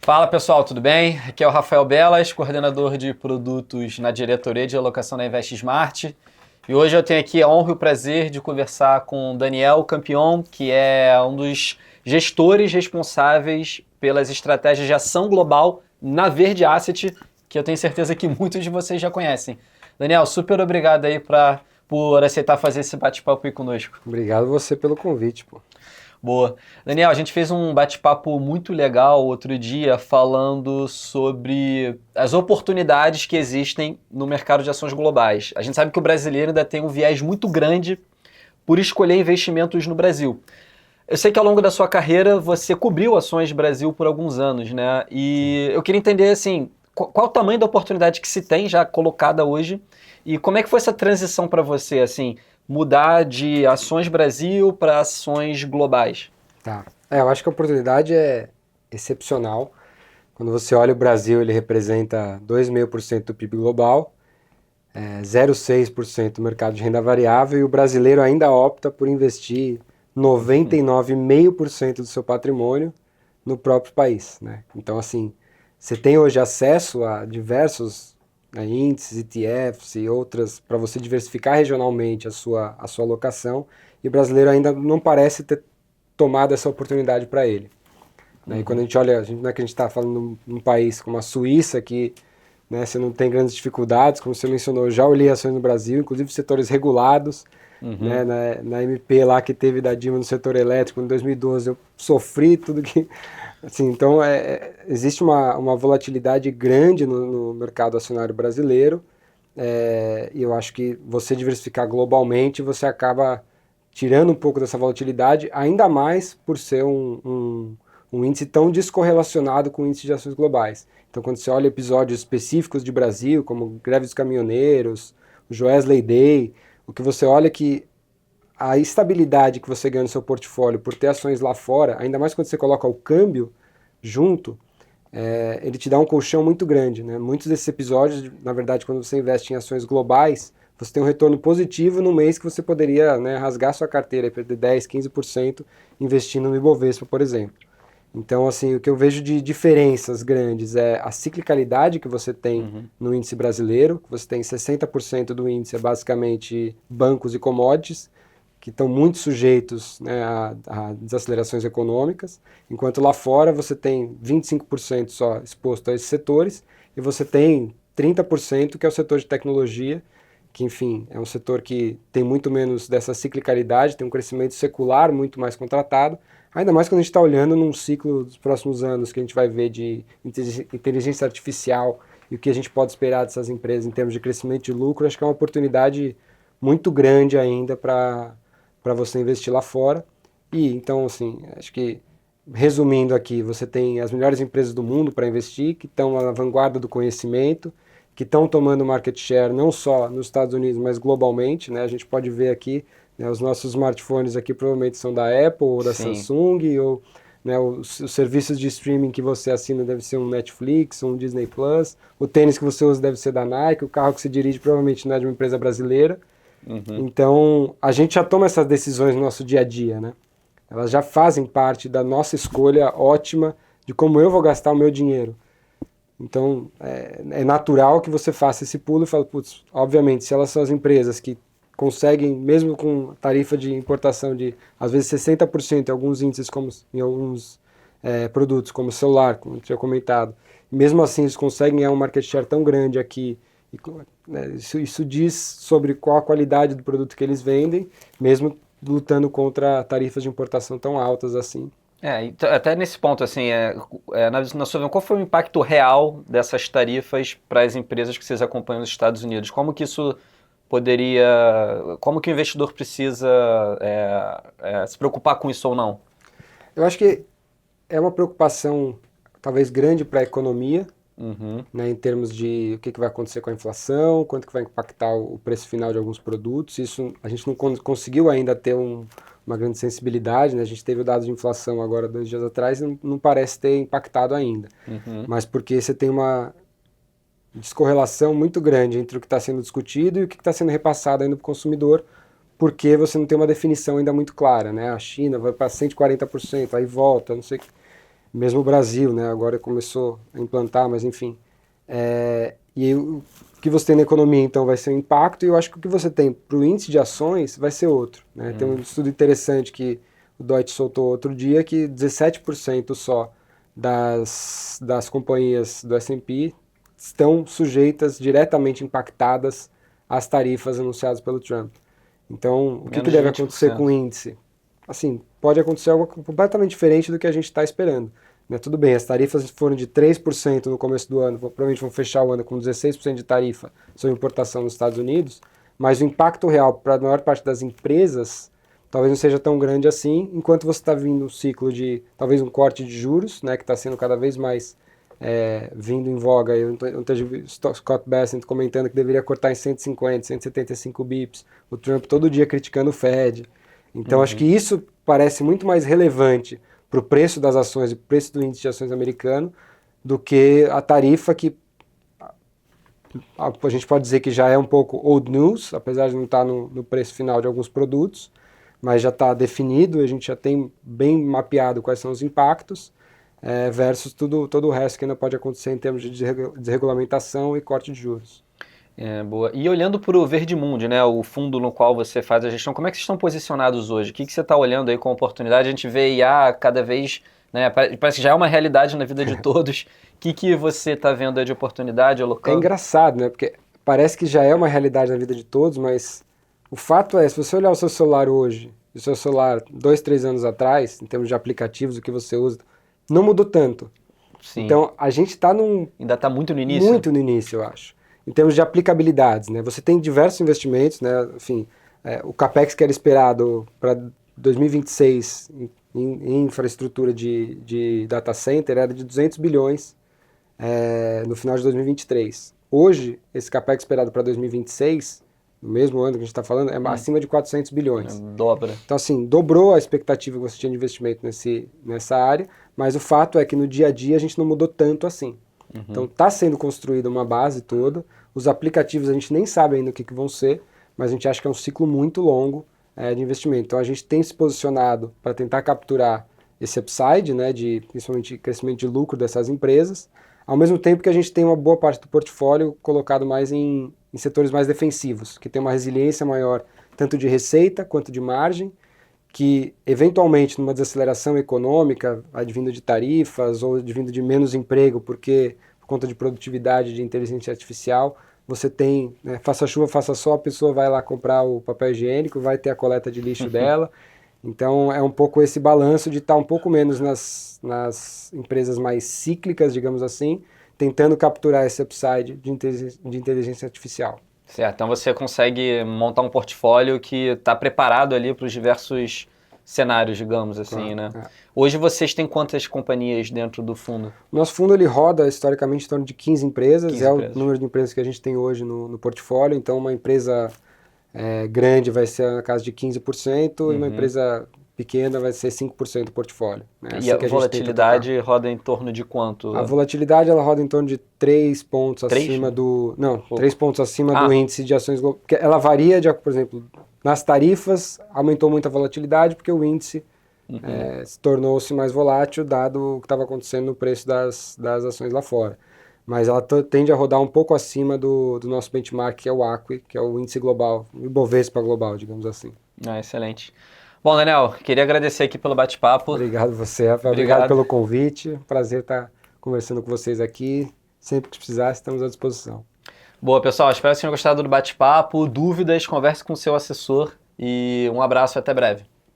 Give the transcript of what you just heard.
Fala pessoal, tudo bem? Aqui é o Rafael Belas, coordenador de produtos na diretoria de alocação da Invest Smart. E hoje eu tenho aqui a honra e o prazer de conversar com o Daniel Campion, que é um dos gestores responsáveis pelas estratégias de ação global na Verde Asset, que eu tenho certeza que muitos de vocês já conhecem. Daniel, super obrigado aí por aceitar fazer esse bate-papo aí conosco. Obrigado você pelo convite, pô. Boa. Daniel, a gente fez um bate-papo muito legal outro dia falando sobre as oportunidades que existem no mercado de ações globais. A gente sabe que o brasileiro ainda tem um viés muito grande por escolher investimentos no Brasil. Eu sei que ao longo da sua carreira você cobriu ações Brasil por alguns anos, né? Sim. E eu queria entender, assim, qual o tamanho da oportunidade que se tem já colocada hoje e como é que foi essa transição para você, assim, mudar de ações Brasil para ações globais? Tá. Eu acho que a oportunidade é excepcional. Quando você olha o Brasil, ele representa 2,5% do PIB global, 0,6% do mercado de renda variável, e o brasileiro ainda opta por investir 99,5% do seu patrimônio no próprio país, né? Então, assim, você tem hoje acesso a diversos, né, índices, ETFs e outras para você diversificar regionalmente a sua alocação, e o brasileiro ainda não parece ter tomado essa oportunidade para ele, né? E quando a gente olha, não é que a gente está falando num país como a Suíça, que, né, você não tem grandes dificuldades, como você mencionou, eu já olhei ações no Brasil, inclusive setores regulados, né, Uhum. na MP lá que teve da Dilma no setor elétrico em 2012, eu sofri tudo que... Assim, então, existe uma volatilidade grande no mercado acionário brasileiro, e eu acho que você diversificar globalmente, você acaba tirando um pouco dessa volatilidade, ainda mais por ser um índice tão descorrelacionado com o índice de ações globais. Então, quando você olha episódios específicos de Brasil, como greve dos caminhoneiros, o Joesley Day, o que você olha é que a estabilidade que você ganha no seu portfólio por ter ações lá fora, ainda mais quando você coloca o câmbio junto, ele te dá um colchão muito grande, né? Muitos desses episódios, na verdade, quando você investe em ações globais, você tem um retorno positivo no mês que você poderia, né, rasgar sua carteira e perder 10, 15% investindo no Ibovespa, por exemplo. Então, assim, o que eu vejo de diferenças grandes é a ciclicalidade que você tem Uhum. no índice brasileiro. Você tem 60% do índice é basicamente bancos e commodities, que estão muito sujeitos, né, a desacelerações econômicas, enquanto lá fora você tem 25% só exposto a esses setores, e você tem 30% que é o setor de tecnologia, que, enfim, é um setor que tem muito menos dessa ciclicalidade, tem um crescimento secular muito mais contratado, ainda mais quando a gente está olhando num ciclo dos próximos anos, que a gente vai ver de inteligência artificial e o que a gente pode esperar dessas empresas em termos de crescimento de lucro. Acho que é uma oportunidade muito grande ainda para você investir lá fora. E então, assim, acho que resumindo aqui, você tem as melhores empresas do mundo para investir, que estão na vanguarda do conhecimento, que estão tomando market share não só nos Estados Unidos, mas globalmente, né? A gente pode ver aqui, né, os nossos smartphones aqui provavelmente são da Apple ou da Sim. Samsung, ou, né, os serviços de streaming que você assina deve ser um Netflix, um Disney Plus, o tênis que você usa deve ser da Nike, o carro que você dirige provavelmente não é de uma empresa brasileira. Uhum. Então, a gente já toma essas decisões no nosso dia a dia, né? Elas já fazem parte da nossa escolha ótima de como eu vou gastar o meu dinheiro. Então, é natural que você faça esse pulo e fale, putz, obviamente, se elas são as empresas que conseguem, mesmo com tarifa de importação de, às vezes, 60% em alguns índices, como em alguns produtos, como celular, como eu tinha comentado, mesmo assim eles conseguem ganhar um market share tão grande aqui, e, né, isso diz sobre qual a qualidade do produto que eles vendem, mesmo lutando contra tarifas de importação tão altas assim. Até nesse ponto, assim, na sua visão, qual foi o impacto real dessas tarifas para as empresas que vocês acompanham nos Estados Unidos? Como que isso poderia, como que o investidor precisa se preocupar com isso ou não? Eu acho que é uma preocupação talvez grande para a economia, Uhum. né, em termos de o que vai acontecer com a inflação, quanto que vai impactar o preço final de alguns produtos. Isso a gente não conseguiu ainda ter uma grande sensibilidade, né? A gente teve o dado de inflação agora 2 dias atrás e não parece ter impactado ainda. Uhum. Mas porque você tem uma descorrelação muito grande entre o que está sendo discutido e o que está sendo repassado ainda para o consumidor, porque você não tem uma definição ainda muito clara, né? A China vai para 140%, aí volta, não sei o que. mesmo o Brasil, né, agora começou a implantar, mas enfim. E aí, o que você tem na economia, então, vai ser um impacto, e eu acho que o que você tem para o índice de ações vai ser outro. Né? Tem um estudo interessante que o Deutsche soltou outro dia, que 17% só das companhias do S&P estão sujeitas, diretamente impactadas às tarifas anunciadas pelo Trump. Então, o que Menos de deve acontecer 20%. com o índice? Assim, pode acontecer algo completamente diferente do que a gente está esperando. Né? Tudo bem, as tarifas foram de 3% no começo do ano, provavelmente vão fechar o ano com 16% de tarifa sobre importação nos Estados Unidos, mas o impacto real para a maior parte das empresas talvez não seja tão grande assim, enquanto você está vindo um ciclo de talvez um corte de juros, né, que está sendo cada vez mais vindo em voga. Eu vi Scott Bessent comentando que deveria cortar em 150, 175 bips, o Trump todo dia criticando o Fed. Então acho que isso parece muito mais relevante para o preço das ações e para o preço do índice de ações americano do que a tarifa que a gente pode dizer que já é um pouco old news, apesar de não estar no preço final de alguns produtos, mas já está definido, a gente já tem bem mapeado quais são os impactos, versus todo o resto que ainda pode acontecer em termos de desregulamentação e corte de juros. Boa. E olhando para o Verdemundi, né, o fundo no qual você faz a gestão, como é que vocês estão posicionados hoje? O que você está olhando aí com oportunidade? A gente vê IA cada vez, né, parece que já é uma realidade na vida de todos. O que você está vendo aí de oportunidade, alocando? É engraçado, né, porque parece que já é uma realidade na vida de todos, mas o fato é, se você olhar o seu celular hoje, e o seu celular 2, 3 anos atrás, em termos de aplicativos, o que você usa, não mudou tanto. Sim. Então, a gente está Ainda está muito no início? Muito no início, eu acho. Em termos de aplicabilidades, né? Você tem diversos investimentos, né? Enfim, o CAPEX que era esperado para 2026 em infraestrutura de data center era de 200 bilhões no final de 2023. Hoje, esse CAPEX esperado para 2026, no mesmo ano que a gente está falando, é acima de 400 bilhões. Dobra. Então, assim, dobrou a expectativa que você tinha de investimento nessa área, mas o fato é que no dia a dia a gente não mudou tanto assim. Então está sendo construída uma base toda, os aplicativos a gente nem sabe ainda o que vão ser, mas a gente acha que é um ciclo muito longo de investimento. Então a gente tem se posicionado para tentar capturar esse upside, né, de principalmente crescimento de lucro dessas empresas, ao mesmo tempo que a gente tem uma boa parte do portfólio colocado mais em setores mais defensivos, que tem uma resiliência maior tanto de receita quanto de margem, que eventualmente numa desaceleração econômica, advindo de tarifas ou advindo de menos emprego, porque por conta de produtividade, de inteligência artificial, você tem, né, faça chuva, faça sol, a pessoa vai lá comprar o papel higiênico, vai ter a coleta de lixo dela. Então é um pouco esse balanço de estar um pouco menos nas empresas mais cíclicas, digamos assim, tentando capturar esse upside de inteligência artificial. Certo, então você consegue montar um portfólio que está preparado ali para os diversos cenários, digamos assim, Claro, né? Hoje vocês têm quantas companhias dentro do fundo? Nosso fundo ele roda historicamente em torno de 15 empresas, 15 empresas. O número de empresas que a gente tem hoje no portfólio, então uma empresa grande vai ser na casa de 15% e uma empresa pequena vai ser 5% do portfólio. Né? E a volatilidade roda em torno de quanto? A volatilidade ela roda em torno de 3 pontos acima do... Não, 3 pontos acima do índice de ações globais. Ela varia, por exemplo, nas tarifas aumentou muito a volatilidade porque o índice tornou-se mais volátil dado o que estava acontecendo no preço das ações lá fora. Mas ela tende a rodar um pouco acima do nosso benchmark, que é o ACWI, que é o índice global, o Ibovespa global, digamos assim. Excelente. Bom, Daniel, queria agradecer aqui pelo bate-papo. Obrigado você, Rafael. Obrigado pelo convite. Prazer estar conversando com vocês aqui. Sempre que precisar, estamos à disposição. Boa, pessoal. Espero que vocês tenham gostado do bate-papo. Dúvidas, converse com o seu assessor. E um abraço e até breve.